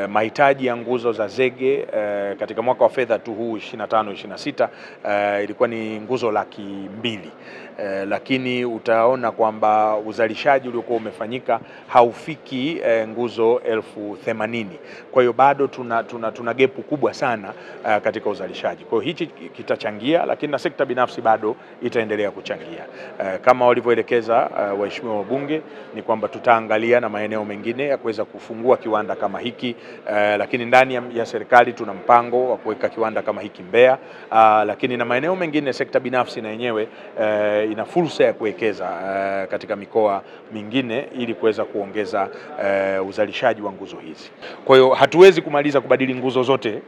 mahitaji ya nguzo za zege katika mwaka wa fedha tu huu 25-26 ilikuwa ni nguzo 200,000, lakini utaona kwamba uzalishaji uliokuwa umefanyika haufiki nguzo 80,000. Kwa hiyo bado tuna gepu kubwa sana katika uzalishaji. Kwa hiyo hichi kitachangia, lakini na sekta binafsi bado itaendelea kuchangia kama walivyoelekeza waheshimiwa wabunge, ni kwamba tutaangalia na maeneo mengine ya kuweza kufungua kiwanda kama hiki, lakini ndani ya serikali tuna mpango wa kuweka kiwanda kama hiki Mbeya, lakini na maeneo mengine sekta binafsi na yenyewe ina fursa ya kuwekeza katika mikoa mingine ili kuweza kuongeza uzalishaji wa nguzo hizi. Kwa hiyo hatuwezi kumaliza kubadili nguzo zote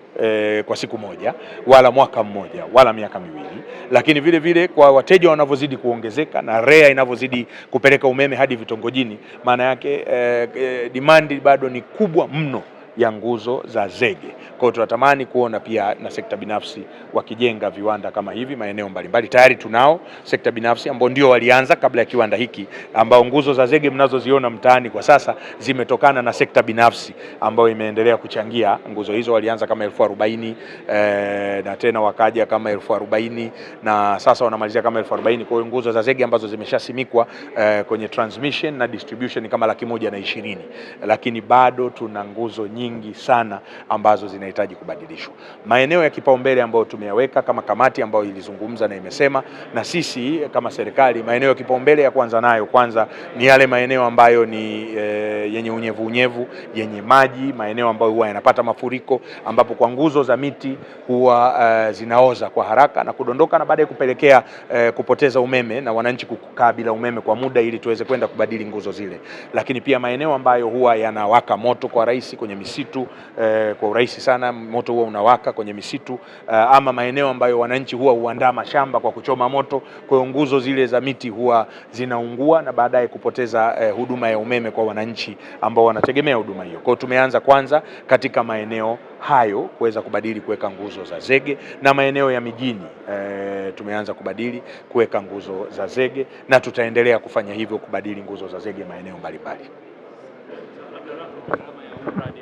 kwa siku moja wala mwaka mmoja wala miaka miwili, lakini vile vile kwa wateja wanavyozidi kuongezeka na REA inavyozidi kupeleka umeme hadi vitongojini, maana yake demand bado ni kubwa mno ya nguzo za zege. Kwa hiyo tunatamani kuona pia na sekta binafsi wakijenga viwanda kama hivi maeneo mbalimbali. Tayari tunao sekta binafsi ambao ndio walianza kabla ya kiwanda hiki, ambao nguzo za zege mnazoziona mtaani kwa sasa zimetokana na sekta binafsi ambayo imeendelea kuchangia nguzo hizo. Walianza kama 40,000 na tena wakaja kama 40,000 na sasa wanamalizia kama 40,000. Kwa hiyo nguzo za zege ambazo zimeshasimikwa kwenye transmission na distribution kama 120,000, lakini bado tuna nguzo nyingi sana ambazo zinahitaji kubadilishwa. Maeneo ya kipaumbele ambayo tumeyaweka kama kamati ambayo ilizungumza na imesema na sisi kama serikali, maeneo ya kipaumbele ya kwanza ni yale maeneo ambayo ni yenye unyevu, yenye maji, maeneo ambayo huwa yanapata mafuriko, ambapo kwa nguzo za miti huwa zinaoza kwa haraka na kudondoka na baadaye kupelekea kupoteza umeme na wananchi kukaa bila umeme kwa muda, ili tuweze kwenda kubadili nguzo zile. Lakini pia maeneo ambayo huwa yanawaka moto kwa rahisi kwenye misitu, kwa urahisi sana moto huwa unawaka kwenye misitu, ama maeneo ambayo wananchi huwa huandaa mashamba kwa kuchoma moto, kwa hiyo nguzo zile za miti huwa zinaungua na baadaye kupoteza huduma ya umeme kwa wananchi ambao wanategemea huduma hiyo. Kwa hiyo tumeanza kwanza katika maeneo hayo kuweza kubadili kuweka nguzo za zege, na maeneo ya mijini tumeanza kubadili kuweka nguzo za zege, na tutaendelea kufanya hivyo kubadili nguzo za zege maeneo mbalimbali.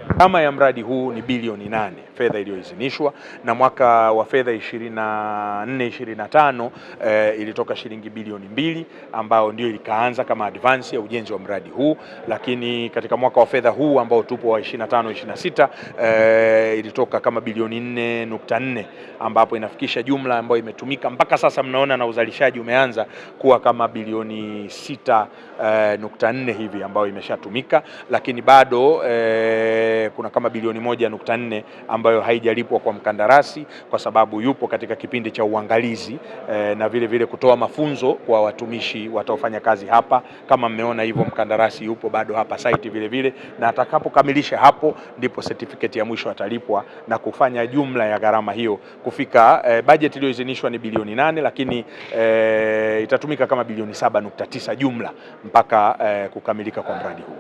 Gharama ya mradi huu ni bilioni 8 fedha iliyoidhinishwa, na mwaka wa fedha 24-25 ilitoka shilingi bilioni 2 ambao ndio ilikaanza kama advance ya ujenzi wa mradi huu. Lakini katika mwaka wa fedha huu ambao tupo wa 25-26 ilitoka kama bilioni 4.4 ambapo inafikisha jumla ambayo imetumika mpaka sasa, mnaona na uzalishaji umeanza kuwa kama bilioni 6.4 hivi ambayo imeshatumika, lakini bado kuna kama bilioni 1.4 ambayo haijalipwa kwa mkandarasi kwa sababu yupo katika kipindi cha uangalizi, na vile vile kutoa mafunzo kwa watumishi wataofanya kazi hapa. Kama mmeona hivyo, mkandarasi yupo bado hapa site vile vile, na atakapokamilisha hapo ndipo certificate ya mwisho atalipwa na kufanya jumla ya gharama hiyo kufika budget iliyoidhinishwa ni bilioni 8, lakini itatumika kama bilioni 7.9 jumla mpaka kukamilika kwa mradi huu.